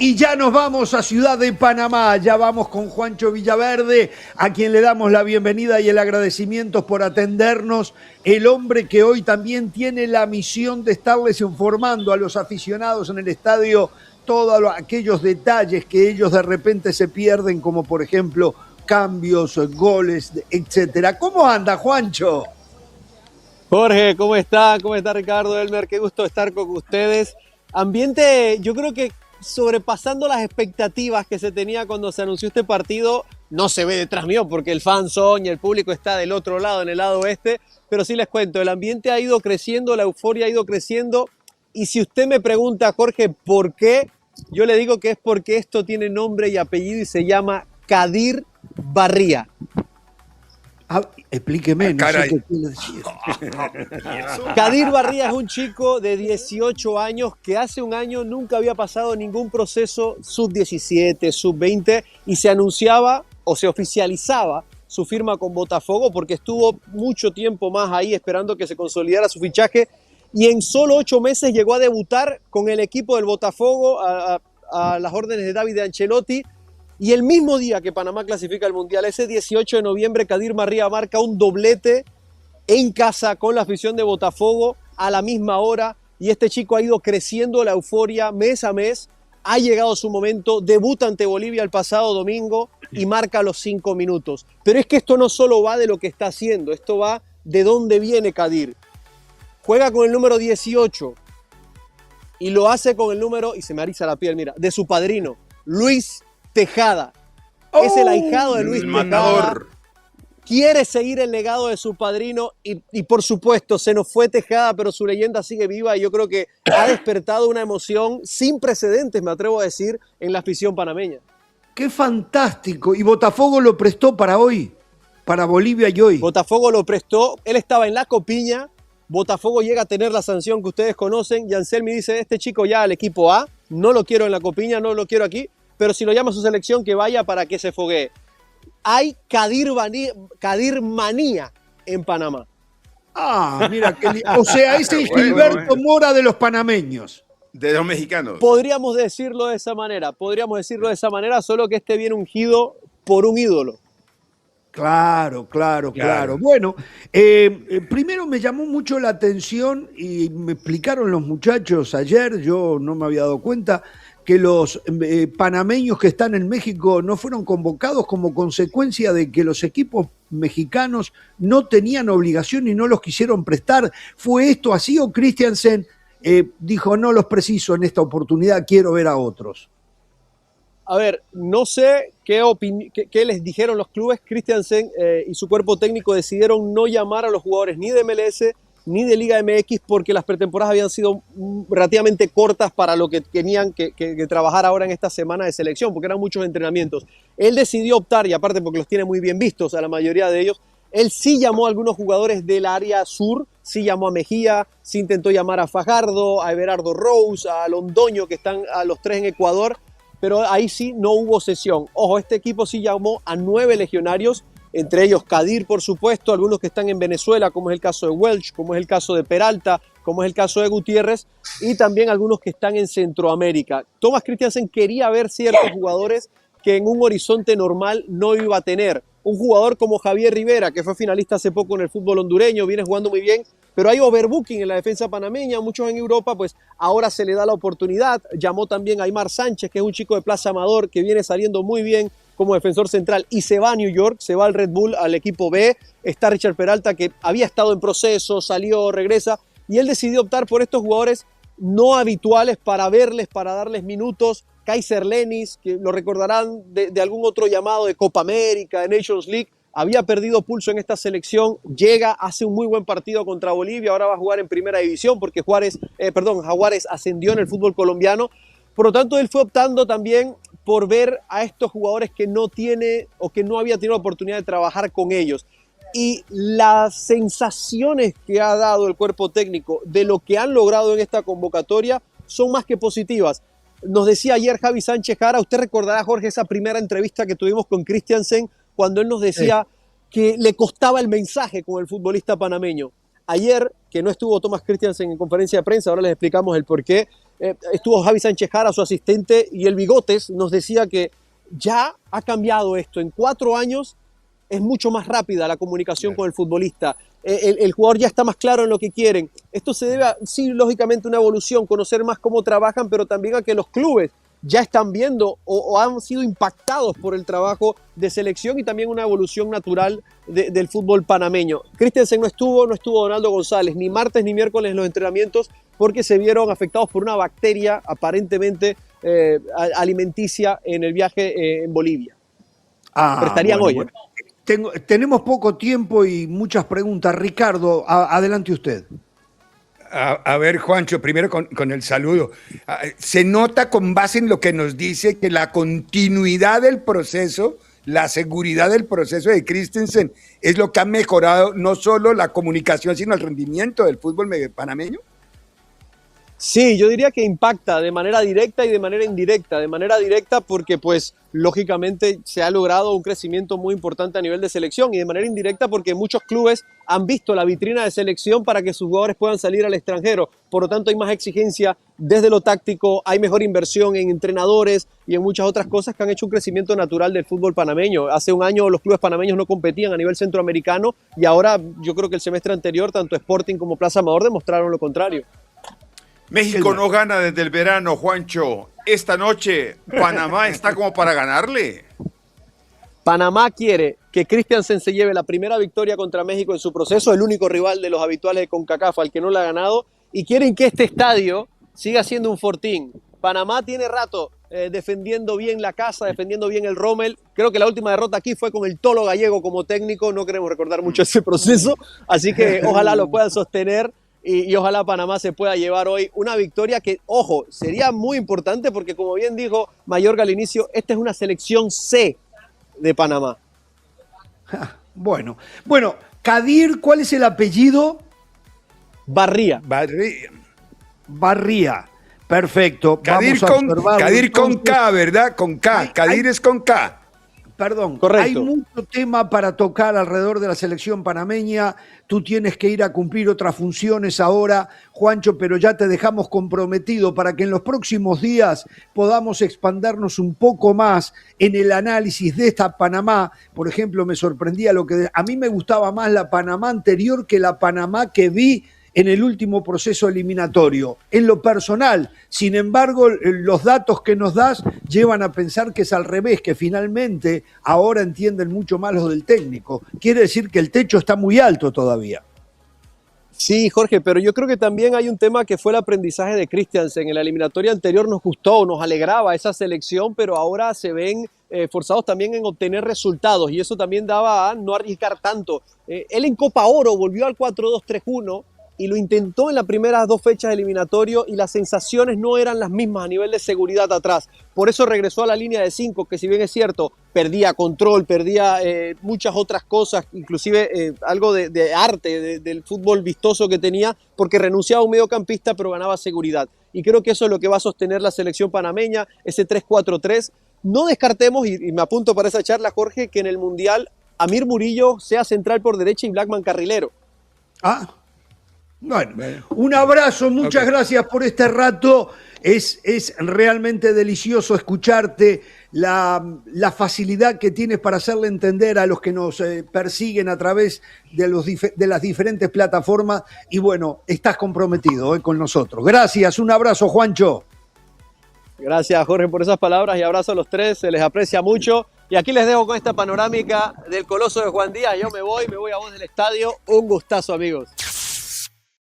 Y ya nos vamos a Ciudad de Panamá, ya vamos con Juancho Villaverde, a quien le damos la bienvenida y el agradecimiento por atendernos, el hombre que hoy también tiene la misión de estarles informando a los aficionados en el estadio todos aquellos detalles que ellos de repente se pierden, como por ejemplo cambios, goles, etcétera. ¿Cómo anda, Juancho? Jorge, ¿cómo está? ¿Cómo está Ricardo Elmer? Qué gusto estar con ustedes. Ambiente, yo creo que sobrepasando las expectativas que se tenía cuando se anunció este partido. No se ve detrás mío porque el fan y el público está del otro lado, en el lado oeste, pero sí les cuento, el ambiente ha ido creciendo, la euforia ha ido creciendo, y si usted me pregunta, Jorge, ¿por qué? Yo le digo que es porque esto tiene nombre y apellido y se llama Kadir Barría. Explíqueme, no sé qué quiere decir. Kadir Barría es un chico de 18 años que hace un año nunca había pasado ningún proceso sub-17, sub-20 y se anunciaba o se oficializaba su firma con Botafogo porque estuvo mucho tiempo más ahí esperando que se consolidara su fichaje y en solo 8 meses llegó a debutar con el equipo del Botafogo a las órdenes de David Ancelotti. Y el mismo día que Panamá clasifica al Mundial, ese 18 de noviembre, Kadir Barría marca un doblete en casa con la afición de Botafogo a la misma hora. Y este chico ha ido creciendo la euforia mes a mes. Ha llegado su momento, debuta ante Bolivia el pasado domingo y marca los 5 minutos. Pero es que esto no solo va de lo que está haciendo, esto va de dónde viene Kadir. Juega con el número 18 y lo hace con el número, y se me eriza la piel, mira, de su padrino, Luis Tejada. Es el ahijado de Luis Tejada. Quiere seguir el legado de su padrino y por supuesto se nos fue Tejada, pero su leyenda sigue viva y yo creo que ha despertado una emoción sin precedentes, me atrevo a decir, en la afición panameña. ¡Qué fantástico! Y Botafogo lo prestó para hoy, para Bolivia y hoy. Botafogo lo prestó, él estaba en la Copiña, Botafogo llega a tener la sanción que ustedes conocen y Anselmi dice, este chico ya al equipo A, no lo quiero en la Copiña, no lo quiero aquí, pero si lo llama a su selección, que vaya para que se foguee. Hay Kadir manía en Panamá. Ah, mira, o sea, ese es Gilberto Mora de los panameños. De los mexicanos. Podríamos decirlo de esa manera, solo que este viene ungido por un ídolo. Claro. Bueno, primero me llamó mucho la atención y me explicaron los muchachos ayer, yo no me había dado cuenta, que los panameños que están en México no fueron convocados como consecuencia de que los equipos mexicanos no tenían obligación y no los quisieron prestar. ¿Fue esto así o Christiansen dijo no los preciso en esta oportunidad, quiero ver a otros? A ver, no sé qué les dijeron los clubes. Christiansen y su cuerpo técnico decidieron no llamar a los jugadores ni de MLS ni de Liga MX porque las pretemporadas habían sido relativamente cortas para lo que tenían que trabajar ahora en esta semana de selección, porque eran muchos entrenamientos. Él decidió optar, y aparte porque los tiene muy bien vistos a la mayoría de ellos, él sí llamó a algunos jugadores del área sur, sí llamó a Mejía, sí intentó llamar a Fajardo, a Everardo Rose, a Londoño, que están a los 3 en Ecuador, pero ahí sí no hubo sesión. Ojo, este equipo sí llamó a 9 legionarios, entre ellos Kadir, por supuesto, algunos que están en Venezuela, como es el caso de Welch, como es el caso de Peralta, como es el caso de Gutiérrez, y también algunos que están en Centroamérica. Thomas Christiansen quería ver ciertos jugadores que en un horizonte normal no iba a tener. Un jugador como Javier Rivera, que fue finalista hace poco en el fútbol hondureño, viene jugando muy bien, pero hay overbooking en la defensa panameña, muchos en Europa, pues ahora se le da la oportunidad. Llamó también a Aymar Sánchez, que es un chico de Plaza Amador, que viene saliendo muy bien como defensor central y se va a New York, se va al Red Bull, al equipo B. Está Richard Peralta, que había estado en proceso, salió, regresa, y él decidió optar por estos jugadores no habituales para verles, para darles minutos. Kaiser Lenis, que lo recordarán de algún otro llamado de Copa América, de Nations League, había perdido pulso en esta selección, llega, hace un muy buen partido contra Bolivia, ahora va a jugar en primera división porque Jaguares ascendió en el fútbol colombiano. Por lo tanto, él fue optando también por ver a estos jugadores que no tiene o que no había tenido la oportunidad de trabajar con ellos. Y las sensaciones que ha dado el cuerpo técnico de lo que han logrado en esta convocatoria son más que positivas. Nos decía ayer Javi Sánchez Jara, usted recordará, Jorge, esa primera entrevista que tuvimos con Christiansen, cuando él nos decía que le costaba el mensaje con el futbolista panameño. Ayer, que no estuvo Thomas Christiansen en conferencia de prensa, ahora les explicamos el porqué, estuvo Javi Sánchez Jara, su asistente, y el Bigotes nos decía que ya ha cambiado esto. En 4 años es mucho más rápida la comunicación con el futbolista. El jugador ya está más claro en lo que quieren. Esto se debe a, sí, lógicamente, una evolución, conocer más cómo trabajan, pero también a que los clubes ya están viendo o han sido impactados por el trabajo de selección y también una evolución natural del fútbol panameño. Christensen no estuvo Donaldo González, ni martes ni miércoles en los entrenamientos, porque se vieron afectados por una bacteria aparentemente alimenticia en el viaje en Bolivia. Pero estarían hoy. Bueno. Tenemos poco tiempo y muchas preguntas. Ricardo, adelante usted. A ver, Juancho, primero con el saludo. Se nota con base en lo que nos dice que la continuidad del proceso, la seguridad del proceso de Christensen es lo que ha mejorado no solo la comunicación, sino el rendimiento del fútbol panameño. Sí, yo diría que impacta de manera directa y de manera indirecta. De manera directa porque, pues, lógicamente se ha logrado un crecimiento muy importante a nivel de selección, y de manera indirecta porque muchos clubes han visto la vitrina de selección para que sus jugadores puedan salir al extranjero. Por lo tanto, hay más exigencia desde lo táctico, hay mejor inversión en entrenadores y en muchas otras cosas que han hecho un crecimiento natural del fútbol panameño. Hace un año los clubes panameños no competían a nivel centroamericano, y ahora yo creo que el semestre anterior tanto Sporting como Plaza Amador demostraron lo contrario. México no gana desde el verano, Juancho. Esta noche Panamá está como para ganarle. Panamá quiere que Christiansen se lleve la primera victoria contra México en su proceso, el único rival de los habituales de CONCACAF al que no la ha ganado, y quieren que este estadio siga siendo un fortín. Panamá tiene rato defendiendo bien la casa, defendiendo bien el Rommel. Creo que la última derrota aquí fue con el Tolo Gallego como técnico. No queremos recordar mucho ese proceso, así que ojalá lo puedan sostener. Y ojalá Panamá se pueda llevar hoy una victoria que, ojo, sería muy importante porque, como bien dijo Mayorga al inicio, esta es una selección C de Panamá. Bueno, Kadir, ¿cuál es el apellido? Barría. Barría. Perfecto. Kadir con K, ¿verdad? Con K. Kadir es con K. Perdón, correcto. Hay mucho tema para tocar alrededor de la selección panameña. Tú tienes que ir a cumplir otras funciones ahora, Juancho, pero ya te dejamos comprometido para que en los próximos días podamos expandernos un poco más en el análisis de esta Panamá. Por ejemplo, me sorprendía a mí me gustaba más la Panamá anterior que la Panamá que vi en el último proceso eliminatorio, en lo personal. Sin embargo, los datos que nos das llevan a pensar que es al revés, que finalmente ahora entienden mucho más los del técnico. Quiere decir que el techo está muy alto todavía. Sí, Jorge, pero yo creo que también hay un tema que fue el aprendizaje de Christiansen. En la eliminatoria anterior nos gustó, nos alegraba esa selección, pero ahora se ven forzados también en obtener resultados, y eso también daba a no arriesgar tanto. Él en Copa Oro volvió al 4-2-3-1, y lo intentó en las primeras 2 fechas eliminatorio, y las sensaciones no eran las mismas a nivel de seguridad atrás. Por eso regresó a la línea de 5, que si bien es cierto, perdía control, perdía muchas otras cosas, inclusive algo de arte, del fútbol vistoso que tenía, porque renunciaba a un mediocampista, pero ganaba seguridad. Y creo que eso es lo que va a sostener la selección panameña, ese 3-4-3. No descartemos, y me apunto para esa charla, Jorge, que en el Mundial Amir Murillo sea central por derecha y Blackman carrilero. Bueno, un abrazo, muchas gracias por este rato. Es realmente delicioso escucharte, la facilidad que tienes para hacerle entender a los que nos persiguen a través de las diferentes plataformas, y bueno, estás comprometido con nosotros. Gracias, un abrazo, Juancho. Gracias, Jorge, por esas palabras, y abrazo a los tres, se les aprecia mucho. Y aquí les dejo con esta panorámica del Coloso de Juan Díaz. Yo me voy a Voz del Estadio. Un gustazo, amigos.